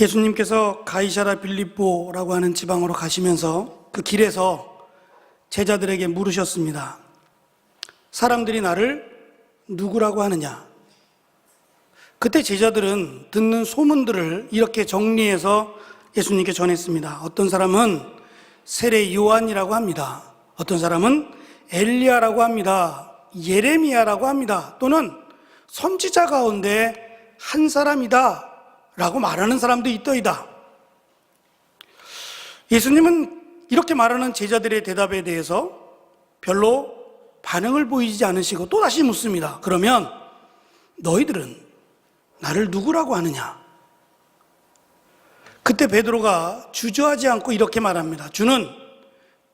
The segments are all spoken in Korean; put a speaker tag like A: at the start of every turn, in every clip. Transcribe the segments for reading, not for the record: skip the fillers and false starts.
A: 예수님께서 가이사랴 빌립보라고 하는 지방으로 가시면서 그 길에서 제자들에게 물으셨습니다. 사람들이 나를 누구라고 하느냐? 그때 제자들은 듣는 소문들을 이렇게 정리해서 예수님께 전했습니다. 어떤 사람은 세례 요한이라고 합니다. 어떤 사람은 엘리야라고 합니다. 예레미야라고 합니다. 또는 선지자 가운데 한 사람이다 라고 말하는 사람도 있더이다. 예수님은 이렇게 말하는 제자들의 대답에 대해서 별로 반응을 보이지 않으시고 또다시 묻습니다. 그러면 너희들은 나를 누구라고 하느냐? 그때 베드로가 주저하지 않고 이렇게 말합니다. 주는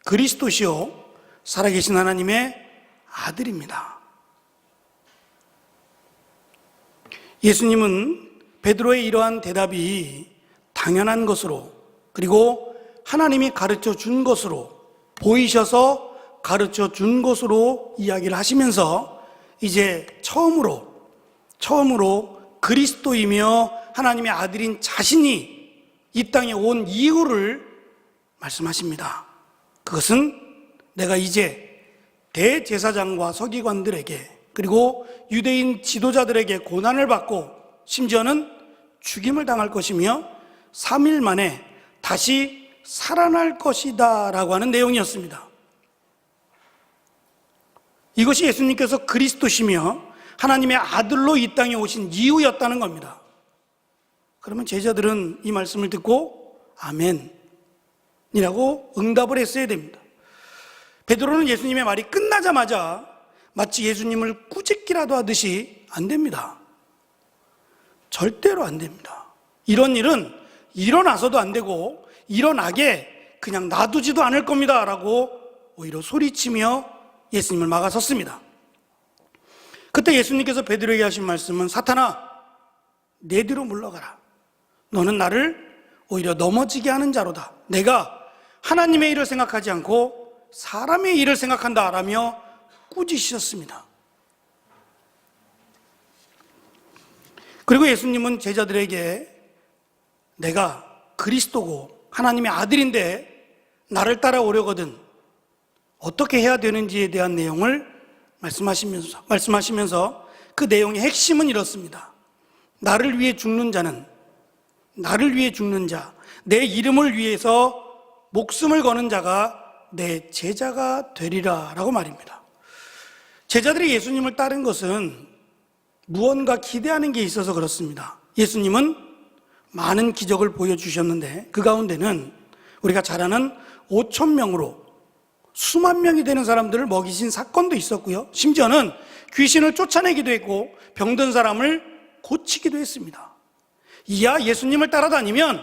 A: 그리스도시요 살아계신 하나님의 아들입니다. 예수님은 베드로의 이러한 대답이 당연한 것으로, 그리고 하나님이 가르쳐 준 것으로, 보이셔서 가르쳐 준 것으로 이야기를 하시면서 이제 처음으로 그리스도이며 하나님의 아들인 자신이 이 땅에 온 이유를 말씀하십니다. 그것은 내가 이제 대제사장과 서기관들에게, 그리고 유대인 지도자들에게 고난을 받고 심지어는 죽임을 당할 것이며 3일 만에 다시 살아날 것이다 라고 하는 내용이었습니다. 이것이 예수님께서 그리스도시며 하나님의 아들로 이 땅에 오신 이유였다는 겁니다. 그러면 제자들은 이 말씀을 듣고 아멘이라고 응답을 했어야 됩니다. 베드로는 예수님의 말이 끝나자마자 마치 예수님을 꾸짖기라도 하듯이 안 됩니다. 절대로 안 됩니다. 이런 일은 일어나서도 안 되고 일어나게 그냥 놔두지도 않을 겁니다 라고 오히려 소리치며 예수님을 막아섰습니다. 그때 예수님께서 베드로에게 하신 말씀은 사탄아 내 뒤로 물러가라. 너는 나를 오히려 넘어지게 하는 자로다. 내가 하나님의 일을 생각하지 않고 사람의 일을 생각한다 라며 꾸짖으셨습니다. 그리고 예수님은 제자들에게 내가 그리스도고 하나님의 아들인데 나를 따라오려거든 어떻게 해야 되는지에 대한 내용을 말씀하시면서 그 내용의 핵심은 이렇습니다. 나를 위해 죽는 자는, 나를 위해 죽는 자, 내 이름을 위해서 목숨을 거는 자가 내 제자가 되리라 라고 말입니다. 제자들이 예수님을 따른 것은 무언가 기대하는 게 있어서 그렇습니다. 예수님은 많은 기적을 보여주셨는데 그 가운데는 우리가 잘 아는 5,000명으로 수만 명이 되는 사람들을 먹이신 사건도 있었고요. 심지어는 귀신을 쫓아내기도 했고 병든 사람을 고치기도 했습니다. 이야 예수님을 따라다니면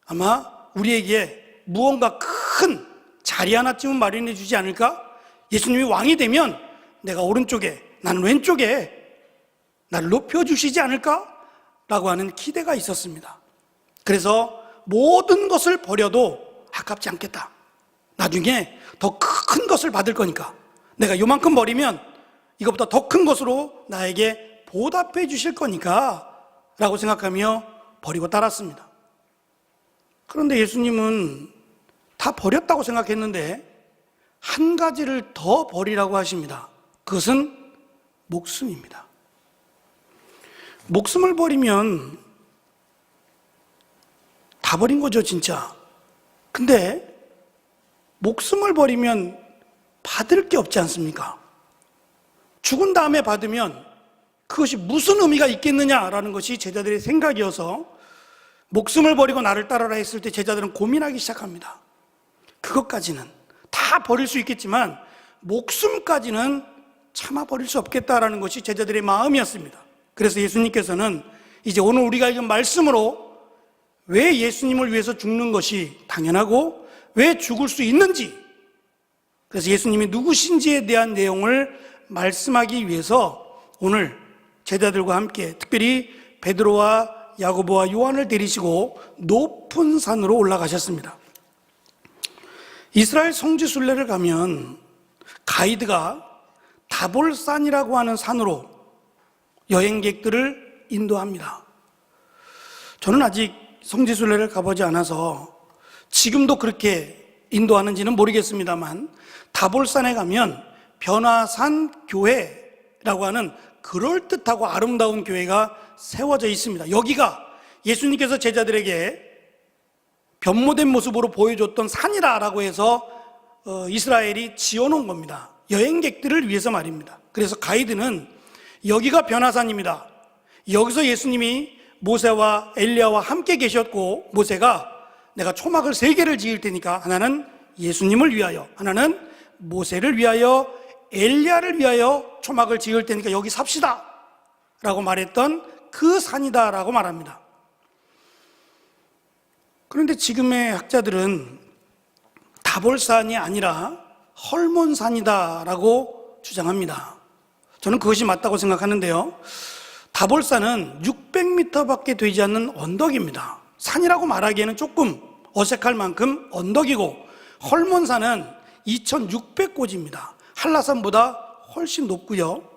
A: 아마 우리에게 무언가 큰 자리 하나쯤은 마련해 주지 않을까? 예수님이 왕이 되면 내가 오른쪽에 나는 왼쪽에 나를 높여주시지 않을까? 라고 하는 기대가 있었습니다. 그래서 모든 것을 버려도 아깝지 않겠다. 나중에 더 큰 것을 받을 거니까 내가 요만큼 버리면 이것보다 더 큰 것으로 나에게 보답해 주실 거니까 라고 생각하며 버리고 따랐습니다. 그런데 예수님은 다 버렸다고 생각했는데 한 가지를 더 버리라고 하십니다. 그것은 목숨입니다. 목숨을 버리면 다 버린 거죠, 진짜. 근데 목숨을 버리면 받을 게 없지 않습니까? 죽은 다음에 받으면 그것이 무슨 의미가 있겠느냐라는 것이 제자들의 생각이어서 목숨을 버리고 나를 따르라 했을 때 제자들은 고민하기 시작합니다. 그것까지는 다 버릴 수 있겠지만 목숨까지는 참아 버릴 수 없겠다라는 것이 제자들의 마음이었습니다. 그래서 예수님께서는 이제 오늘 우리가 읽은 말씀으로 왜 예수님을 위해서 죽는 것이 당연하고 왜 죽을 수 있는지, 그래서 예수님이 누구신지에 대한 내용을 말씀하기 위해서 오늘 제자들과 함께 특별히 베드로와 야고보와 요한을 데리시고 높은 산으로 올라가셨습니다. 이스라엘 성지순례를 가면 가이드가 다볼산이라고 하는 산으로 여행객들을 인도합니다. 저는 아직 성지순례를 가보지 않아서 지금도 그렇게 인도하는지는 모르겠습니다만, 다볼산에 가면 변화산 교회라고 하는 그럴듯하고 아름다운 교회가 세워져 있습니다. 여기가 예수님께서 제자들에게 변모된 모습으로 보여줬던 산이다라고 해서 이스라엘이 지어놓은 겁니다. 여행객들을 위해서 말입니다. 그래서 가이드는 여기가 변화산입니다. 여기서 예수님이 모세와 엘리야와 함께 계셨고, 모세가 내가 초막을 3개를 지을 테니까 하나는 예수님을 위하여, 하나는 모세를 위하여, 엘리야를 위하여 초막을 지을 테니까 여기 삽시다 라고 말했던 그 산이다 라고 말합니다. 그런데 지금의 학자들은 다볼산이 아니라 헐몬산이다 라고 주장합니다. 저는 그것이 맞다고 생각하는데요, 다볼산은 600m밖에 되지 않는 언덕입니다. 산이라고 말하기에는 조금 어색할 만큼 언덕이고, 헐몬산은 2600고지입니다. 한라산보다 훨씬 높고요,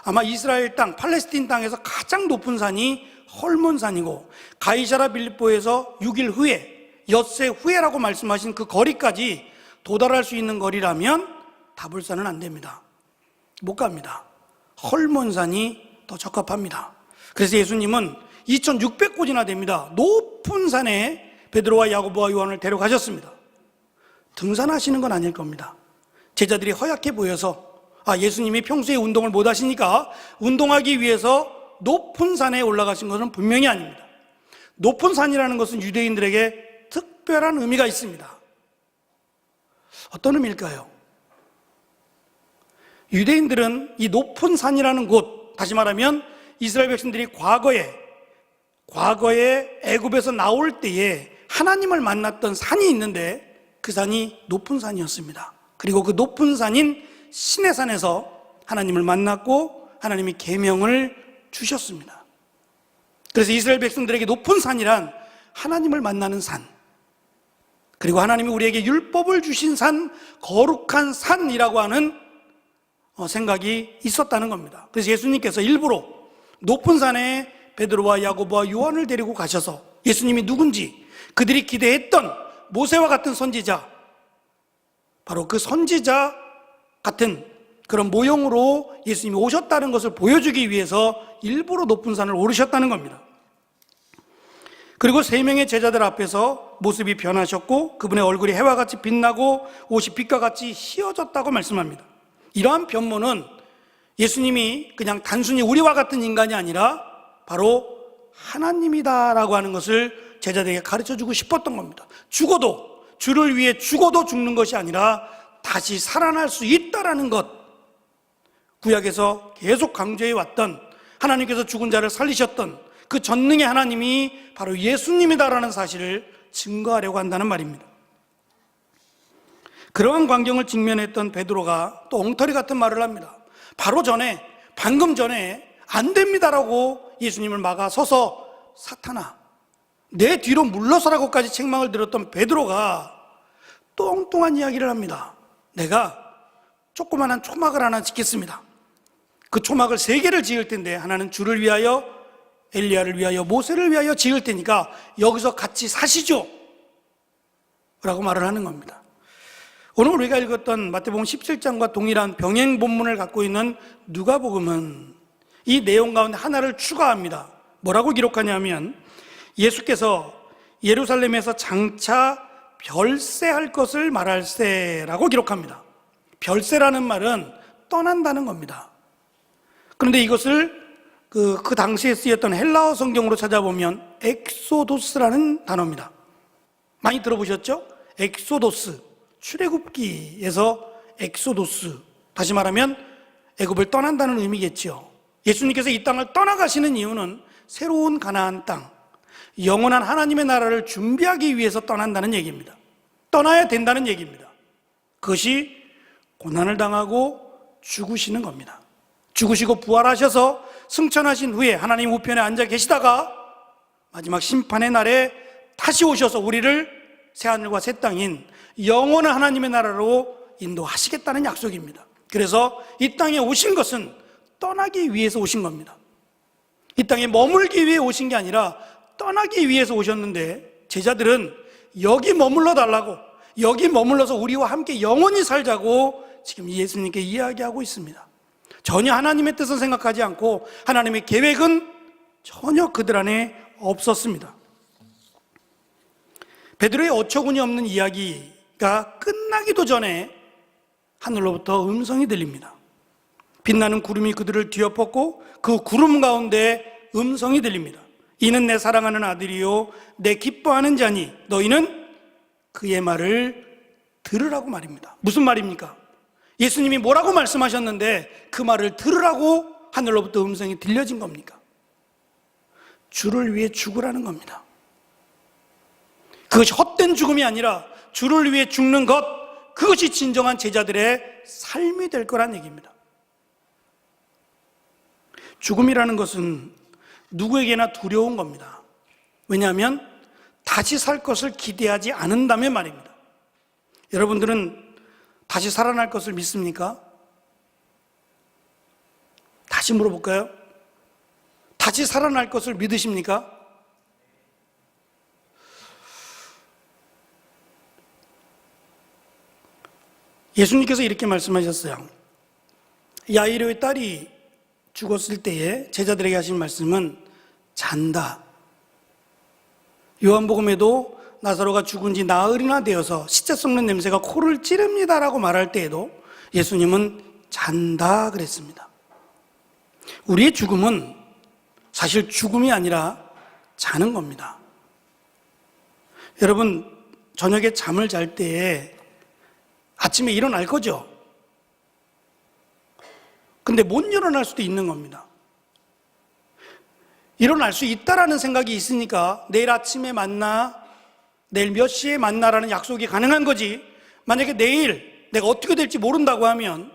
A: 아마 이스라엘 땅, 팔레스틴 땅에서 가장 높은 산이 헐몬산이고, 가이사라 빌립보에서 6일 후에, 엿새 후에라고 말씀하신 그 거리까지 도달할 수 있는 거리라면 다볼산은 안 됩니다. 못 갑니다. 헐몬산이 더 적합합니다. 그래서 예수님은 2600고지나 됩니다. 높은 산에 베드로와 야고보와 요한을 데려가셨습니다. 등산하시는 건 아닐 겁니다. 제자들이 허약해 보여서, 예수님이 평소에 운동을 못 하시니까 운동하기 위해서 높은 산에 올라가신 것은 분명히 아닙니다. 높은 산이라는 것은 유대인들에게 특별한 의미가 있습니다. 어떤 의미일까요? 유대인들은 이 높은 산이라는 곳, 다시 말하면 이스라엘 백성들이 과거에 애굽에서 나올 때에 하나님을 만났던 산이 있는데, 그 산이 높은 산이었습니다. 그리고 그 높은 산인 시내산에서 하나님을 만났고 하나님이 계명을 주셨습니다. 그래서 이스라엘 백성들에게 높은 산이란 하나님을 만나는 산, 그리고 하나님이 우리에게 율법을 주신 산, 거룩한 산이라고 하는 생각이 있었다는 겁니다. 그래서 예수님께서 일부러 높은 산에 베드로와 야고보와 요한을 데리고 가셔서 예수님이 누군지, 그들이 기대했던 모세와 같은 선지자, 바로 그 선지자 같은 그런 모형으로 예수님이 오셨다는 것을 보여주기 위해서 일부러 높은 산을 오르셨다는 겁니다. 그리고 3명의 제자들 앞에서 모습이 변하셨고, 그분의 얼굴이 해와 같이 빛나고 옷이 빛과 같이 휘어졌다고 말씀합니다. 이러한 변모는 예수님이 그냥 단순히 우리와 같은 인간이 아니라 바로 하나님이다라고 하는 것을 제자들에게 가르쳐주고 싶었던 겁니다. 주를 위해 죽어도 죽는 것이 아니라 다시 살아날 수 있다라는 것, 구약에서 계속 강조해 왔던, 하나님께서 죽은 자를 살리셨던 그 전능의 하나님이 바로 예수님이다라는 사실을 증거하려고 한다는 말입니다. 그러한 광경을 직면했던 베드로가 또 엉터리 같은 말을 합니다. 방금 전에 안 됩니다라고 예수님을 막아서서 사탄아, 내 뒤로 물러서라고까지 책망을 들었던 베드로가 또 엉뚱한 이야기를 합니다. 내가 조그만한 초막을 하나 짓겠습니다. 그 초막을 3개를 지을 텐데, 하나는 주를 위하여, 엘리야를 위하여, 모세를 위하여 지을 테니까 여기서 같이 사시죠 라고 말을 하는 겁니다. 오늘 우리가 읽었던 마태복음 17장과 동일한 병행 본문을 갖고 있는 누가복음은 이 내용 가운데 하나를 추가합니다. 뭐라고 기록하냐면, 예수께서 예루살렘에서 장차 별세할 것을 말할세라고 기록합니다. 별세라는 말은 떠난다는 겁니다. 그런데 이것을 그 당시에 쓰였던 헬라어 성경으로 찾아보면 엑소도스라는 단어입니다. 많이 들어보셨죠? 엑소도스, 출애굽기에서 엑소도스, 다시 말하면 애굽을 떠난다는 의미겠죠. 예수님께서 이 땅을 떠나가시는 이유는 새로운 가나안 땅, 영원한 하나님의 나라를 준비하기 위해서 떠난다는 얘기입니다. 떠나야 된다는 얘기입니다. 그것이 고난을 당하고 죽으시는 겁니다. 죽으시고 부활하셔서 승천하신 후에 하나님 우편에 앉아 계시다가 마지막 심판의 날에 다시 오셔서 우리를 새하늘과 새 땅인 영원한 하나님의 나라로 인도하시겠다는 약속입니다. 그래서 이 땅에 오신 것은 떠나기 위해서 오신 겁니다. 이 땅에 머물기 위해 오신 게 아니라 떠나기 위해서 오셨는데 제자들은 여기 머물러 달라고, 여기 머물러서 우리와 함께 영원히 살자고 지금 예수님께 이야기하고 있습니다. 전혀 하나님의 뜻을 생각하지 않고 하나님의 계획은 전혀 그들 안에 없었습니다. 베드로의 어처구니 없는 이야기가 끝나기도 전에 하늘로부터 음성이 들립니다. 빛나는 구름이 그들을 뒤엎었고 그 구름 가운데 음성이 들립니다. 이는 내 사랑하는 아들이요 내 기뻐하는 자니 너희는 그의 말을 들으라고 말입니다. 무슨 말입니까? 예수님이 뭐라고 말씀하셨는데 그 말을 들으라고 하늘로부터 음성이 들려진 겁니까? 주를 위해 죽으라는 겁니다. 그것이 헛된 죽음이 아니라 주를 위해 죽는 것, 그것이 진정한 제자들의 삶이 될 거란 얘기입니다. 죽음이라는 것은 누구에게나 두려운 겁니다. 왜냐하면 다시 살 것을 기대하지 않는다면 말입니다. 여러분들은 다시 살아날 것을 믿습니까? 다시 물어볼까요? 다시 살아날 것을 믿으십니까? 예수님께서 이렇게 말씀하셨어요. 야이로의 딸이 죽었을 때에 제자들에게 하신 말씀은 잔다. 요한복음에도 나사로가 죽은 지 나흘이나 되어서 시체 썩는 냄새가 코를 찌릅니다 라고 말할 때에도 예수님은 잔다 그랬습니다. 우리의 죽음은 사실 죽음이 아니라 자는 겁니다. 여러분, 저녁에 잠을 잘 때에 아침에 일어날 거죠? 근데 못 일어날 수도 있는 겁니다. 일어날 수 있다라는 생각이 있으니까 내일 아침에 만나, 내일 몇 시에 만나라는 약속이 가능한 거지. 만약에 내일 내가 어떻게 될지 모른다고 하면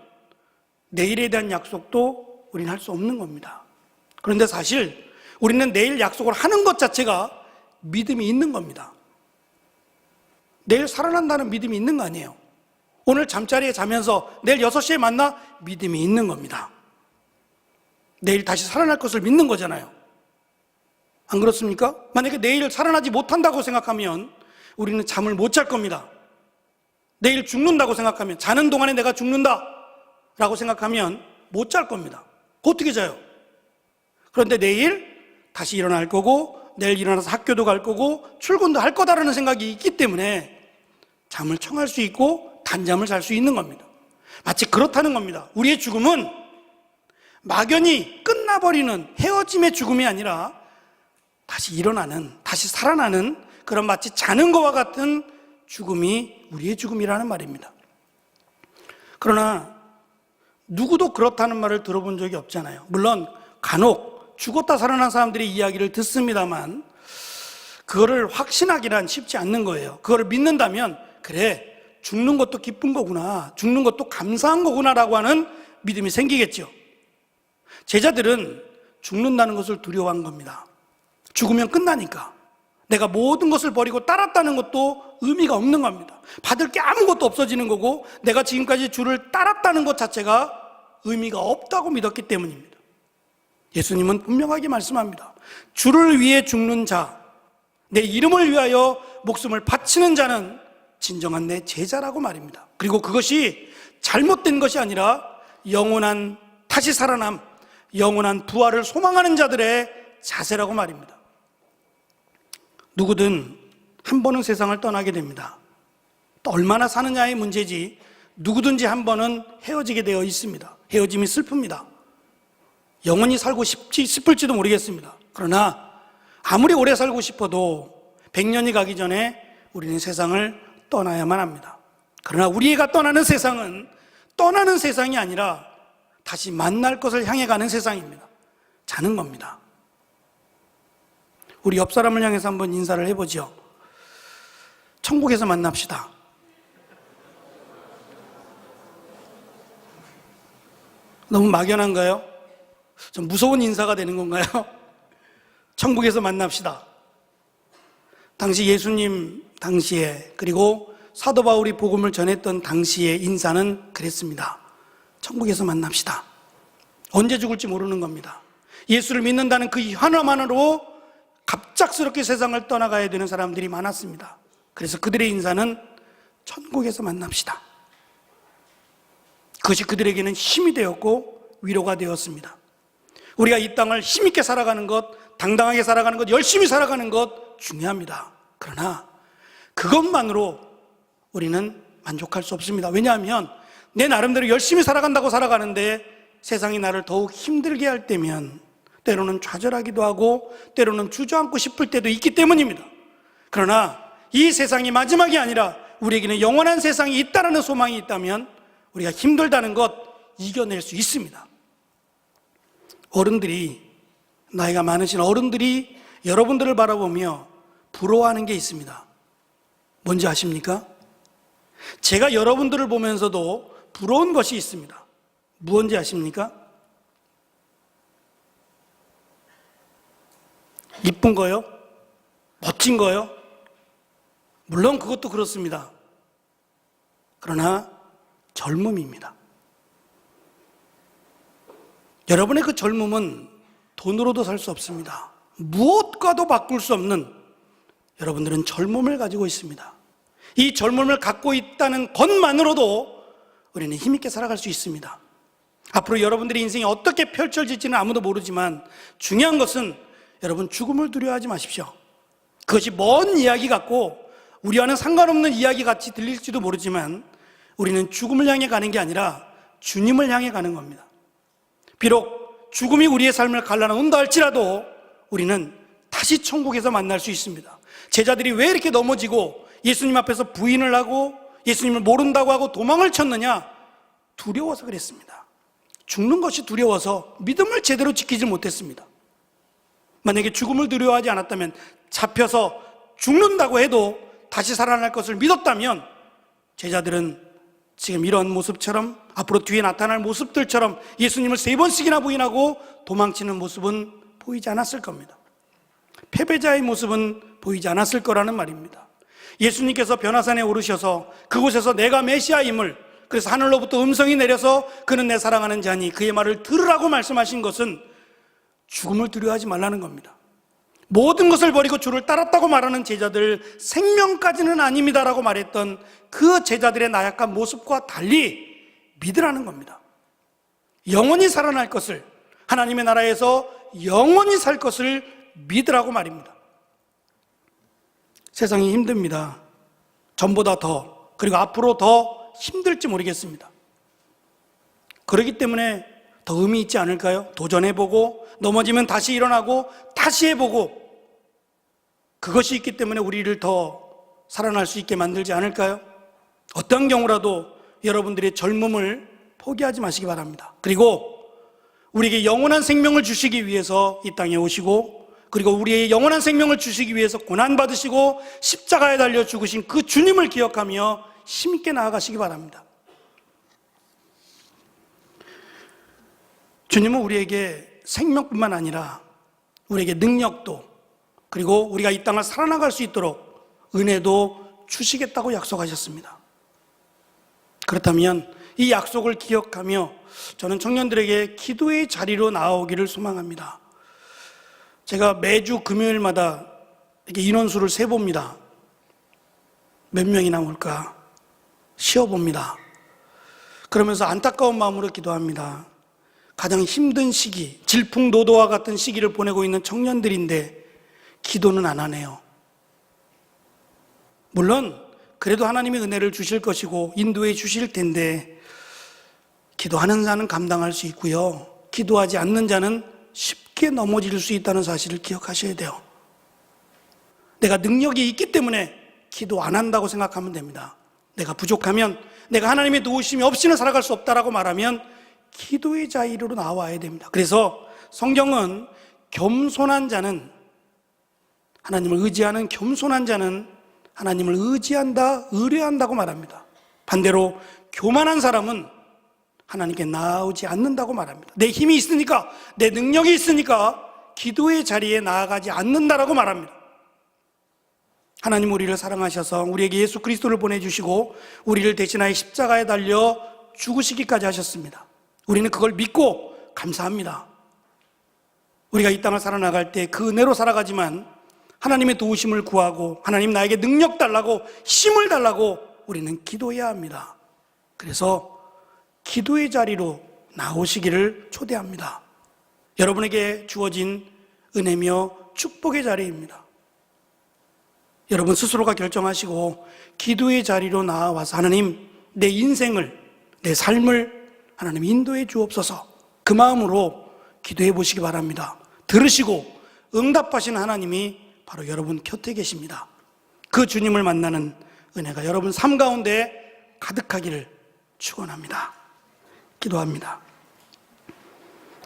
A: 내일에 대한 약속도 우리는 할 수 없는 겁니다. 그런데 사실 우리는 내일 약속을 하는 것 자체가 믿음이 있는 겁니다. 내일 살아난다는 믿음이 있는 거 아니에요. 오늘 잠자리에 자면서 내일 6시에 만나 믿음이 있는 겁니다. 내일 다시 살아날 것을 믿는 거잖아요. 안 그렇습니까? 만약에 내일 살아나지 못한다고 생각하면 우리는 잠을 못 잘 겁니다. 내일 죽는다고 생각하면, 자는 동안에 내가 죽는다 라고 생각하면 못 잘 겁니다. 어떻게 자요? 그런데 내일 다시 일어날 거고 내일 일어나서 학교도 갈 거고 출근도 할 거다라는 생각이 있기 때문에 잠을 청할 수 있고 단잠을 잘 수 있는 겁니다. 마치 그렇다는 겁니다. 우리의 죽음은 막연히 끝나버리는 헤어짐의 죽음이 아니라 다시 일어나는, 다시 살아나는 그런 마치 자는 것과 같은 죽음이 우리의 죽음이라는 말입니다. 그러나 누구도 그렇다는 말을 들어본 적이 없잖아요. 물론 간혹 죽었다 살아난 사람들의 이야기를 듣습니다만 그거를 확신하기란 쉽지 않는 거예요. 그거를 믿는다면 그래, 죽는 것도 기쁜 거구나, 죽는 것도 감사한 거구나라고 하는 믿음이 생기겠죠. 제자들은 죽는다는 것을 두려워한 겁니다. 죽으면 끝나니까. 내가 모든 것을 버리고 따랐다는 것도 의미가 없는 겁니다. 받을 게 아무것도 없어지는 거고 내가 지금까지 주를 따랐다는 것 자체가 의미가 없다고 믿었기 때문입니다. 예수님은 분명하게 말씀합니다. 주를 위해 죽는 자, 내 이름을 위하여 목숨을 바치는 자는 진정한 내 제자라고 말입니다. 그리고 그것이 잘못된 것이 아니라 영원한 다시 살아남, 영원한 부활을 소망하는 자들의 자세라고 말입니다. 누구든 한 번은 세상을 떠나게 됩니다. 또 얼마나 사느냐의 문제지 누구든지 한 번은 헤어지게 되어 있습니다. 헤어짐이 슬픕니다. 영원히 살고 싶을지도 모르겠습니다. 그러나 아무리 오래 살고 싶어도 100년이 가기 전에 우리는 세상을 떠나야만 합니다. 그러나 우리가 떠나는 세상은 떠나는 세상이 아니라 다시 만날 것을 향해 가는 세상입니다. 자는 겁니다. 우리 옆 사람을 향해서 한번 인사를 해보죠. 천국에서 만납시다. 너무 막연한가요? 좀 무서운 인사가 되는 건가요? 천국에서 만납시다. 당시 예수님 당시에, 그리고 사도 바울이 복음을 전했던 당시의 인사는 그랬습니다. 천국에서 만납시다. 언제 죽을지 모르는 겁니다. 예수를 믿는다는 그 하나만으로 갑작스럽게 세상을 떠나가야 되는 사람들이 많았습니다. 그래서 그들의 인사는 천국에서 만납시다. 그것이 그들에게는 힘이 되었고 위로가 되었습니다. 우리가 이 땅을 힘있게 살아가는 것, 당당하게 살아가는 것, 열심히 살아가는 것 중요합니다. 그러나 그것만으로 우리는 만족할 수 없습니다. 왜냐하면 내 나름대로 열심히 살아간다고 살아가는데 세상이 나를 더욱 힘들게 할 때면 때로는 좌절하기도 하고 때로는 주저앉고 싶을 때도 있기 때문입니다. 그러나 이 세상이 마지막이 아니라 우리에게는 영원한 세상이 있다는 소망이 있다면 우리가 힘들다는 것 이겨낼 수 있습니다. 어른들이, 나이가 많으신 어른들이 여러분들을 바라보며 부러워하는 게 있습니다. 뭔지 아십니까? 제가 여러분들을 보면서도 부러운 것이 있습니다. 무엇인지 아십니까? 이쁜 거요? 멋진 거요? 물론 그것도 그렇습니다. 그러나 젊음입니다. 여러분의 그 젊음은 돈으로도 살 수 없습니다. 무엇과도 바꿀 수 없는 여러분들은 젊음을 가지고 있습니다. 이 젊음을 갖고 있다는 것만으로도 우리는 힘있게 살아갈 수 있습니다. 앞으로 여러분들의 인생이 어떻게 펼쳐질지는 아무도 모르지만 중요한 것은 여러분 죽음을 두려워하지 마십시오. 그것이 먼 이야기 같고 우리와는 상관없는 이야기 같이 들릴지도 모르지만 우리는 죽음을 향해 가는 게 아니라 주님을 향해 가는 겁니다. 비록 죽음이 우리의 삶을 갈라놓는다 할지라도 우리는 다시 천국에서 만날 수 있습니다. 제자들이 왜 이렇게 넘어지고 예수님 앞에서 부인을 하고 예수님을 모른다고 하고 도망을 쳤느냐? 두려워서 그랬습니다. 죽는 것이 두려워서 믿음을 제대로 지키지 못했습니다. 만약에 죽음을 두려워하지 않았다면, 잡혀서 죽는다고 해도 다시 살아날 것을 믿었다면 제자들은 지금 이런 모습처럼, 앞으로 뒤에 나타날 모습들처럼 예수님을 3번씩이나 부인하고 도망치는 모습은 보이지 않았을 겁니다. 패배자의 모습은 보이지 않았을 거라는 말입니다. 예수님께서 변화산에 오르셔서 그곳에서 내가 메시아임을, 그래서 하늘로부터 음성이 내려서 그는 내 사랑하는 자니 그의 말을 들으라고 말씀하신 것은 죽음을 두려워하지 말라는 겁니다. 모든 것을 버리고 주를 따랐다고 말하는 제자들, 생명까지는 아닙니다라고 말했던 그 제자들의 나약한 모습과 달리 믿으라는 겁니다. 영원히 살아날 것을, 하나님의 나라에서 영원히 살 것을 믿으라고 말입니다. 세상이 힘듭니다. 전보다 더, 그리고 앞으로 더 힘들지 모르겠습니다. 그렇기 때문에 더 의미 있지 않을까요? 도전해보고 넘어지면 다시 일어나고 다시 해보고, 그것이 있기 때문에 우리를 더 살아날 수 있게 만들지 않을까요? 어떤 경우라도 여러분들의 젊음을 포기하지 마시기 바랍니다. 그리고 우리에게 영원한 생명을 주시기 위해서 이 땅에 오시고, 그리고 우리의 영원한 생명을 주시기 위해서 고난받으시고 십자가에 달려 죽으신 그 주님을 기억하며 힘있게 나아가시기 바랍니다. 주님은 우리에게 생명뿐만 아니라 우리에게 능력도, 그리고 우리가 이 땅을 살아나갈 수 있도록 은혜도 주시겠다고 약속하셨습니다. 그렇다면 이 약속을 기억하며 저는 청년들에게 기도의 자리로 나오기를 소망합니다. 제가 매주 금요일마다 이렇게 인원수를 세봅니다. 몇 명이나 올까 쉬어봅니다. 그러면서 안타까운 마음으로 기도합니다. 가장 힘든 시기, 질풍노도와 같은 시기를 보내고 있는 청년들인데 기도는 안 하네요. 물론 그래도 하나님이 은혜를 주실 것이고 인도해 주실 텐데, 기도하는 자는 감당할 수 있고요, 기도하지 않는 자는 쉽게 넘어질 수 있다는 사실을 기억하셔야 돼요. 내가 능력이 있기 때문에 기도 안 한다고 생각하면 됩니다. 내가 부족하면, 내가 하나님의 도우심이 없이는 살아갈 수 없다라고 말하면 기도의 자리로 나와야 됩니다. 그래서 성경은 겸손한 자는, 하나님을 의지하는 겸손한 자는 하나님을 의지한다, 의뢰한다고 말합니다. 반대로 교만한 사람은 하나님께 나아오지 않는다고 말합니다. 내 힘이 있으니까, 내 능력이 있으니까 기도의 자리에 나아가지 않는다라고 말합니다. 하나님 우리를 사랑하셔서 우리에게 예수 그리스도를 보내주시고 우리를 대신하여 십자가에 달려 죽으시기까지 하셨습니다. 우리는 그걸 믿고 감사합니다. 우리가 이 땅을 살아나갈 때 그 은혜로 살아가지만 하나님의 도우심을 구하고 하나님 나에게 능력 달라고 힘을 달라고 우리는 기도해야 합니다. 그래서 기도의 자리로 나오시기를 초대합니다. 여러분에게 주어진 은혜며 축복의 자리입니다. 여러분 스스로가 결정하시고 기도의 자리로 나와서 하나님 내 인생을, 내 삶을 하나님 인도해 주옵소서, 그 마음으로 기도해 보시기 바랍니다. 들으시고 응답하시는 하나님이 바로 여러분 곁에 계십니다. 그 주님을 만나는 은혜가 여러분 삶 가운데 가득하기를 축원합니다. 기도합니다.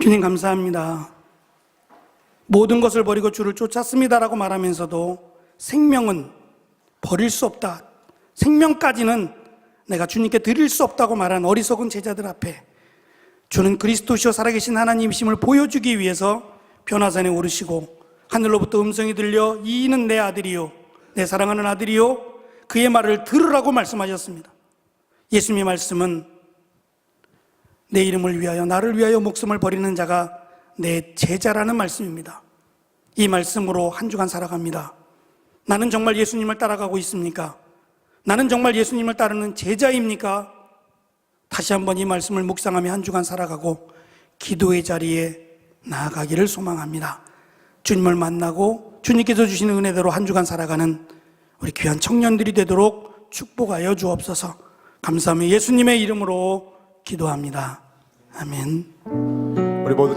A: 주님 감사합니다. 모든 것을 버리고 주를 쫓았습니다라고 말하면서도 생명은 버릴 수 없다, 생명까지는 내가 주님께 드릴 수 없다고 말한 어리석은 제자들 앞에 주는 그리스도시요 살아계신 하나님이심을 보여주기 위해서 변화산에 오르시고 하늘로부터 음성이 들려 이는 내 아들이요 내 사랑하는 아들이요 그의 말을 들으라고 말씀하셨습니다. 예수님의 말씀은 내 이름을 위하여 나를 위하여 목숨을 버리는 자가 내 제자라는 말씀입니다. 이 말씀으로 한 주간 살아갑니다. 나는 정말 예수님을 따라가고 있습니까? 나는 정말 예수님을 따르는 제자입니까? 다시 한번 이 말씀을 묵상하며 한 주간 살아가고 기도의 자리에 나아가기를 소망합니다. 주님을 만나고 주님께서 주시는 은혜대로 한 주간 살아가는 우리 귀한 청년들이 되도록 축복하여 주옵소서. 감사하며 예수님의 이름으로 기도합니다. 아멘.
B: 우리 모두